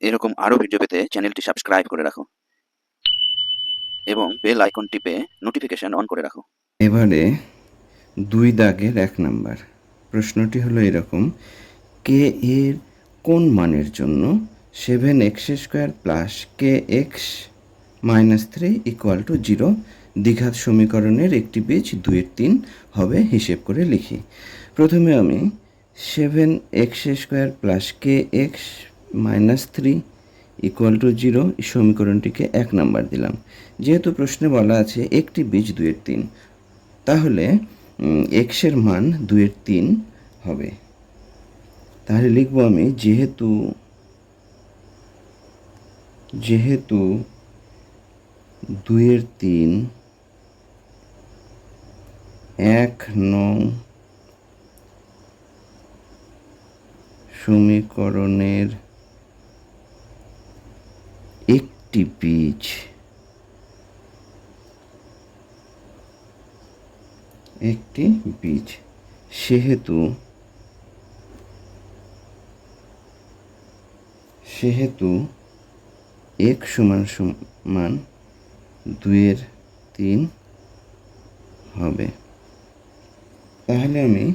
এরকম আরও ভিডিও পেতে চ্যানেলটি সাবস্ক্রাইব করে রাখো এবং বেল আইকন টিপে নোটিফিকেশন অন করে রাখো। এবারে 2 দাগের 1 নাম্বার প্রশ্নটি হলো এরকম: কে এর কোন মানের জন্য 7x² plus kx minus 3 equal to 0 দ্বিঘাত সমীকরণের একটি বীজ 2-এর 3 হবে হিসেব করে লিখি। প্রথমে আমি 7x² plus kx minus 3 equal to 0 এই সমীকরণটিকে 1 নাম্বার দিলাম। যেহেতু প্রশ্নে বলা আছে একটি বীজ 2-এর 3, তাহলে এক্সের মান 2-এর 3 হবে। তাহলে লিখব আমি যেহেতু 2-এর 3 1 নং সমীকরণের একটি বীজ, সেহেতু x সমান 2-এর 3 হবে। তাহলে আমি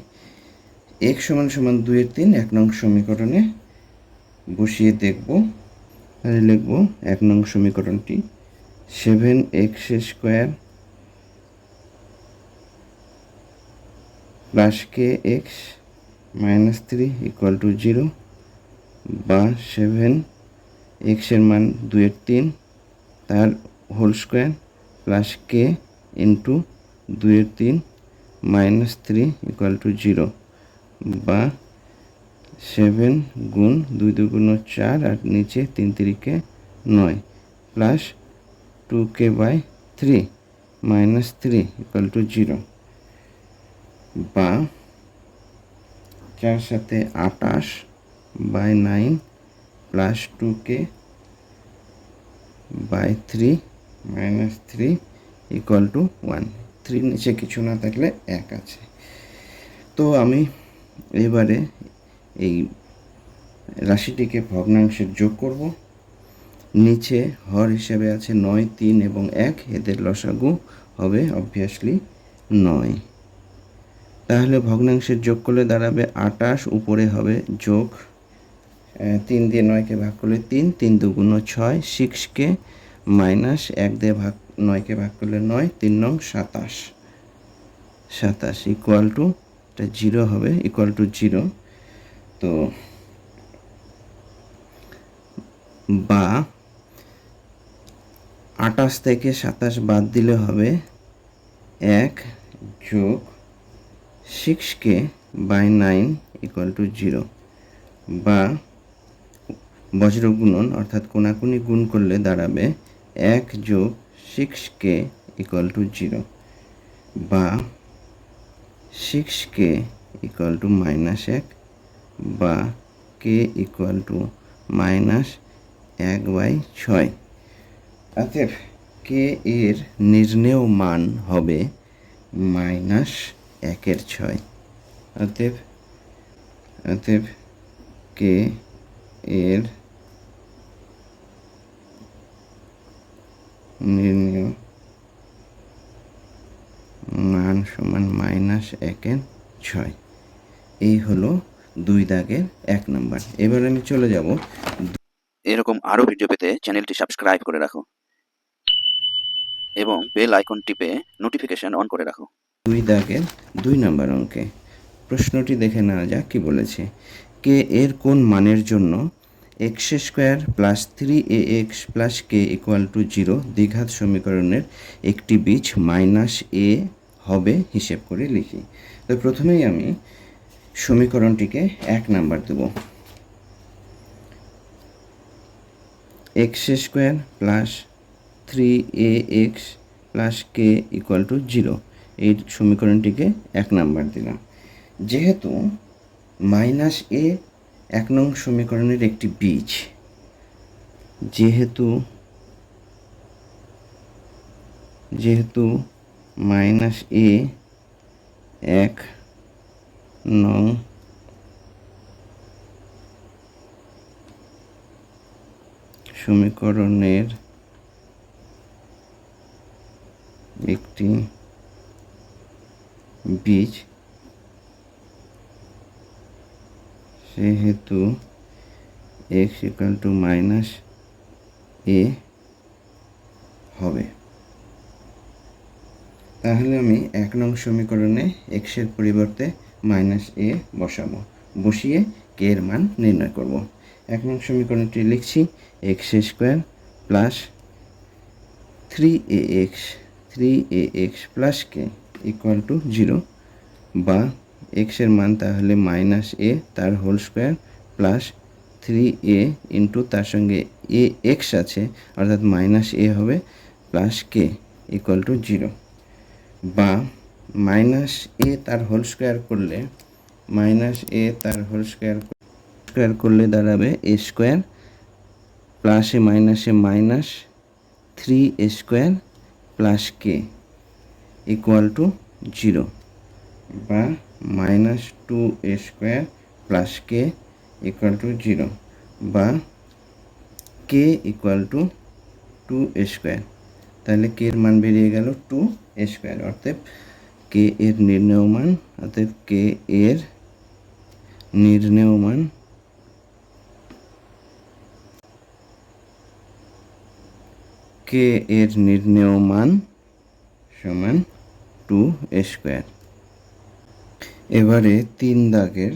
x সমান 2-এর 3 1 নং সমীকরণে বসিয়ে দেখব। তাহলে লিখব 1 নং সমীকরণটি 7x² plus kx minus 3 equal to 0 বা 7x এর মান 2-এর 3 তার whole square plus k into 2-এর 3 মাইনাস 3 ইকুয়াল টু 0 বা 7 গুণ 2 দুগুণ 4 আর নিচে 3 তিরিকে 9 plus 2k/3 minus 3 equal to 0 বা 4 সাথে 28/9 plus 2k/3 minus 3 equal two 1। 3 নিচে কিছু না থাকলে 1 আছে। তো আমি এবারে এই রাশিটিকে ভগ্নাংশের যোগ করব। নিচে হর হিসেবে আছে 9, 3 এবং 1, এদের লসাগু হবে অবভিয়াসলি 9। তাহলে ভগ্নাংশের যোগ করলে দাঁড়াবে 28, উপরে হবে যোগ 3 দিয়ে 9কে ভাগ করলে 3, 3 দুগুণ 6, 6কে মাইনাস 1 দিয়ে 9কে ভাগ করলে 9, 3 নং 27 ইকুয়াল টু, এটা 0 হবে, ইকুয়াল টু 0। তো বা 28 থেকে 27 বাদ দিলে হবে 1 যোগ 6k/9 ইকুয়াল টু 0 বা বজ্র গুণন অর্থাৎ কোনাকুনি গুণ করলে দাঁড়াবে 1 যোগ 6k ইকুয়াল টু 0 বা 6k ইকুয়াল টু -1 বা k ইকুয়াল টু -1/6। অতএব k এর নির্ণেয় মান হবে -1/6। অতএব k এর নির্ণেয় মান সমান -1/6। এই হলো 2 দাগের 1 নাম্বার। এবার আমি চলে যাব এরকম আরও ভিডিও পেতে চ্যানেলটি সাবস্ক্রাইব করে রাখো এবং বেল আইকন টিপে নোটিফিকেশন অন করে রাখো। 2 দাগের 2 নাম্বার অঙ্কে প্রশ্নটি দেখে নেওয়া যাক কি বলেছে। কে এর কোন মানের জন্য x² plus 3ax plus k equal to 0 দ্বিঘাত সমীকরণের একটি বীজ -a হবে হিসেব করে লিখি। তো প্রথমেই আমি সমীকরণটিকে 1 নাম্বার দেব। x² plus 3ax plus k equal to 0 এই সমীকরণটিকে 1 নাম্বার দিলাম। যেহেতু -a 1 নং সমীকরণের একটি বীজ, যেহেতু -a 1 নং সমীকরণের একটি বীজ, সেহেতু x - a হবে। তাহলে আমি 1 নং সমীকরণে x এর পরিবর্তে -a বসাবো, বসিয়ে k এর মান নির্ণয় করব। 1 নং সমীকরণটি লিখছি x² plus 3ax plus k equal to 0, বা x এর মান তাহলে -a তার whole square plus 3a into তার সঙ্গে ax আছে অর্থাৎ -a হবে প্লাস k ইকুয়াল টু 0, বা -a তার হোল স্কোয়ার করলে স্কোয়ার করলে দাঁড়াবে a স্কোয়ার প্লাসে মাইনাসে minus 3a² plus k equal to 0, বা -2a² plus k equal to 0, বা k ইকুয়াল টু 2a²। তাহলে k এর মান বেরিয়ে গেল 2a², অর্থাৎ k এর নির্ণেয় মান সমান 2a²। এবারে 3 দাগের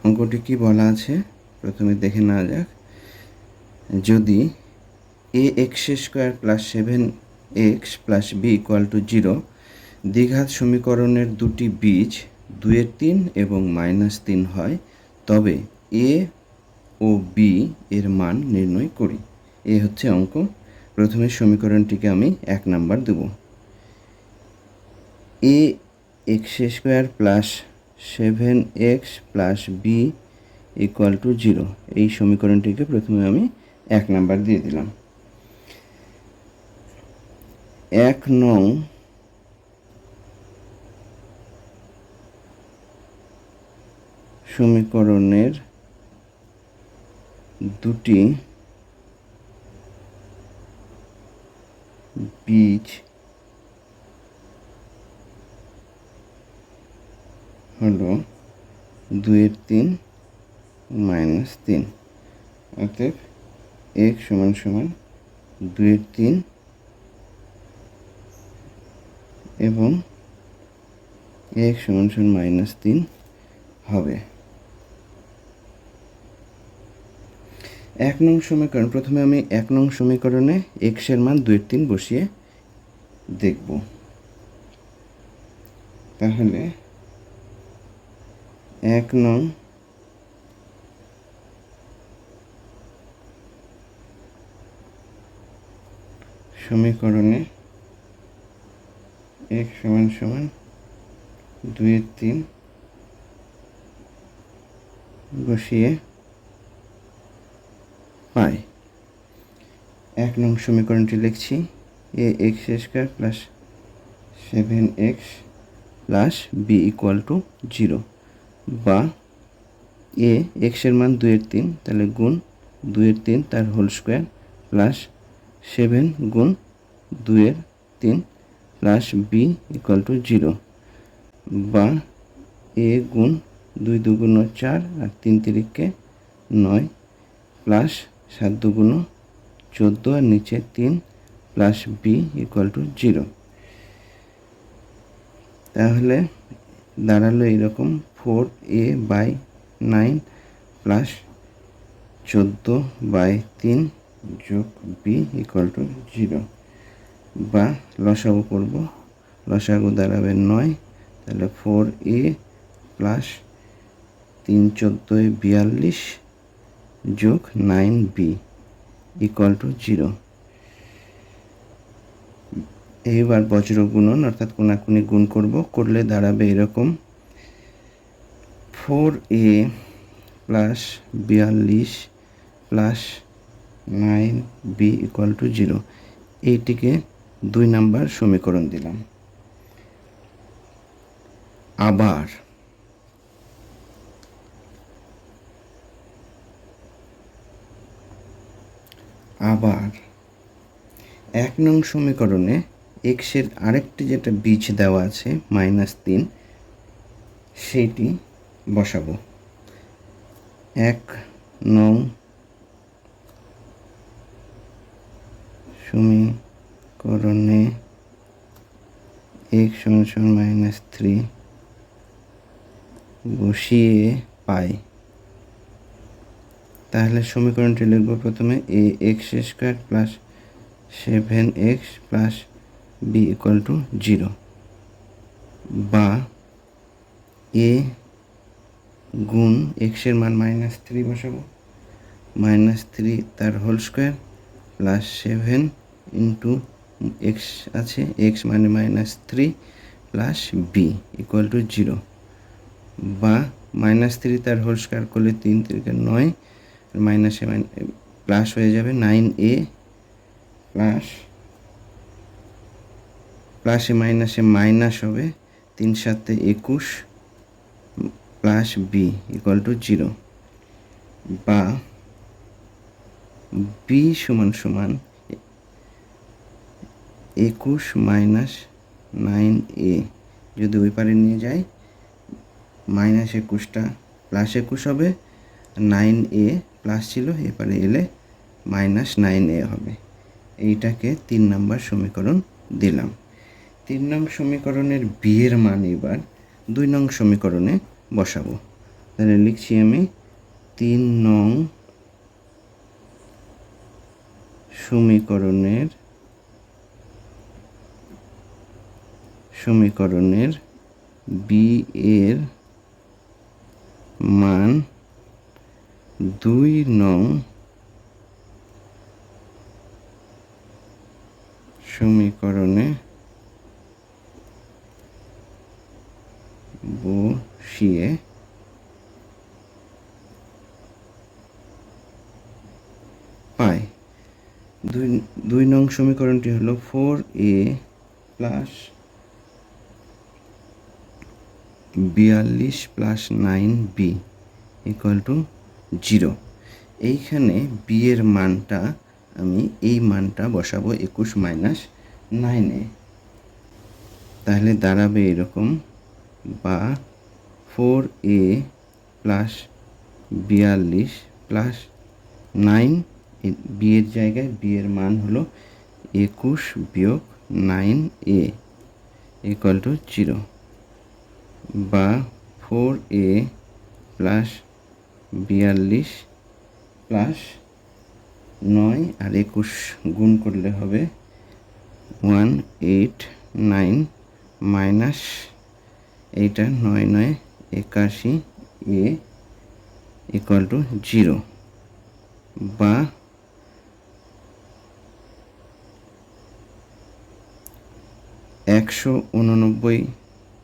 অঙ্কটি কি বলা আছে প্রথমে দেখে নেওয়া যাক। যদি ax² plus 7x plus b equal to 0 দ্বিঘাত সমীকরণের দুটি বীজ 2-3 এবং -3 হয়, তবে a ও b এর মান নির্ণয় করি। এ হচ্ছে অঙ্ক। প্রথমে সমীকরণটিকে আমি 1 নাম্বার দেব। ax² plus 7x plus b equal to 0, এই সমীকরণটিকে প্রথমে আমি 1 নাম্বার দিয়ে দিলাম। 1 নং সমীকরণের দুটি বীজ হলো 2-3 -3, অতএব x সমান 2-3 এবং x সমান -3 হবে। 1 নং সমীকরণ, প্রথমে আমি 1 নং সমীকরণে x এর মান 2-3 বসিয়ে দেখব। তাহলে 1 নং সমীকরণে x সমান 2-3 বসিয়ে পাই। 1 নং সমীকরণটি লিখছি ax² plus 7x plus b equal to 0, বা x এর মান 2-3, তাহলে গুণ 2-3 তার হোল স্কোয়ার প্লাস 7 গুণ 2-3 প্লাস b ইকুয়াল টু 0, বা a গুণ 2 2 4 আর 3 3 9 প্লাস 7 2 14 আর নিচে 3 প্লাস b ইকুয়াল টু 0। তাহলে দাঁড়ালো এইরকম 4a/9 প্লাস 14/3 যোগ b ইকুয়াল টু 0, বা লসাগু করব, লসাগু দাঁড়াবে 9, তাহলে 4a প্লাস 3 14 42 যোগ 9b ইকুয়াল টু 0। এইবার বজ্র গুণন অর্থাৎ কোনাকুনি গুণ করলে দাঁড়াবে এরকম 4a plus 42 plus 9b equal to 0। এইটিকে 2 নাম্বার সমীকরণ দিলাম। আবার আবার 1 নং সমীকরণে এক্সের আরেকটি যেটা বীজ দেওয়া আছে -3, সেইটি বসাবো। 1 নং সমীকরণে x -3 বসিয়ে পাই। তাহলে সমীকরণটি লিখব প্রথমে ax² plus 7x plus b = 0, বা a গুণ x এর মান -3 বসাবো, -3 তার whole square plus 7 into x আছে, x মানে -3 প্লাস b = 0, বা -3 তার হোল স্কোয়ার করলে 3 × 9, মাইনাসে প্লাস হয়ে যাবে 9a প্লাস প্লাসে মাইনাসে মাইনাস হবে 3 × 7 = 21 প্লাস b = 0, বা b = 21 মাইনাস 9a, যদি ওই পারে নিয়ে যাই -21টা +21 হবে, 9a প্লাস ছিল এপারে এলে -9a হবে। এইটাকে 3 নম্বর সমীকরণ দিলাম। 3 নং সমীকরণের b এর মান এবার 2 নং সমীকরণে বসাবো। তাহলে লিখছি আমি 3 নং সমীকরণের b এর মান 2 নং সমীকরণে বসিয়ে পাই। 2 নং সমীকরণটি হলো 4a প্লাস 42 প্লাস 9b = 0। এইখানে b এর মানটা আমি এই মানটা বসাবো 21 মাইনাস 9a, তাহলে দাঁড়াবে এরকম, বা 4a প্লাস 42 প্লাস 9, b এর জায়গায় b এর মান হলো 21 বিয়োগ 9a = 0, বা 4a প্লাস 42 প্লাস 9 আর 21 গুণ করলে হবে 189 মাইনাস এইটা 9 9 81 a = 0, বা 189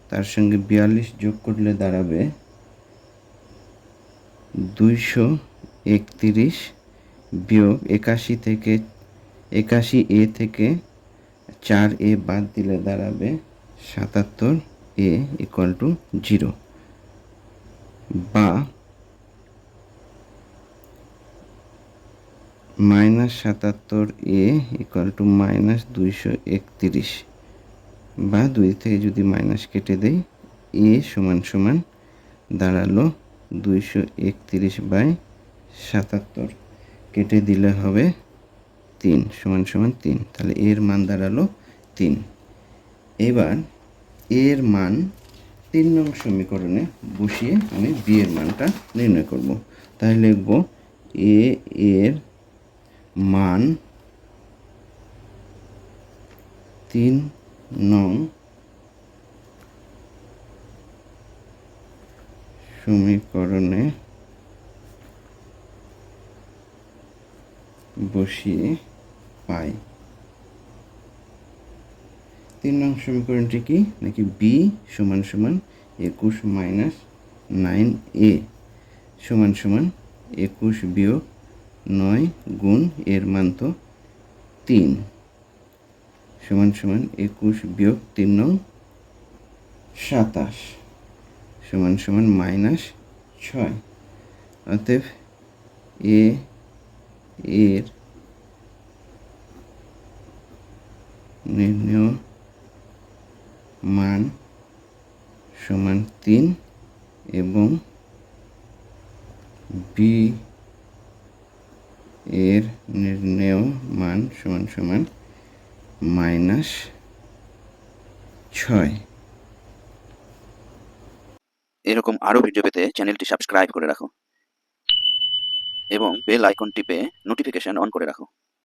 তার সঙ্গে 42 যোগ করলে দাঁড়াবে 231 বিয়োগ 81a থেকে 4a বাদ দিলে দাঁড়াবে 77a = 0, বা -77a = -231, বা 2 থেকে যদি মাইনাস কেটে দেই a = দাঁড়ালো 231/77, কেটে দিলে হবে 3 = 3, তাহলে এর মান দাঁড়ালো 3। এবার এর মান 3 নং সমীকরণে বসিয়ে আমি b এর মানটা নির্ণয় করব। তাহলে লিখব a এর মান 3 নং সমীকরণে বসিয়ে পাই। 3 নং সমীকরণটি কি নাকি b = 21 মাইনাস 9a = 21 বিয়োগ 9 গুণ এর মান তো 3 = 21 বিয়োগ 3 নং 27 =-6। অতএব a এর নির্ণেয় মান সমান 3 এবং বি এর নির্ণেয় মান সমান সমান -6। এরকম আরও ভিডিও পেতে চ্যানেলটি সাবস্ক্রাইব করে রাখো এবং বেল আইকন টিপে নোটিফিকেশন অন করে রাখো।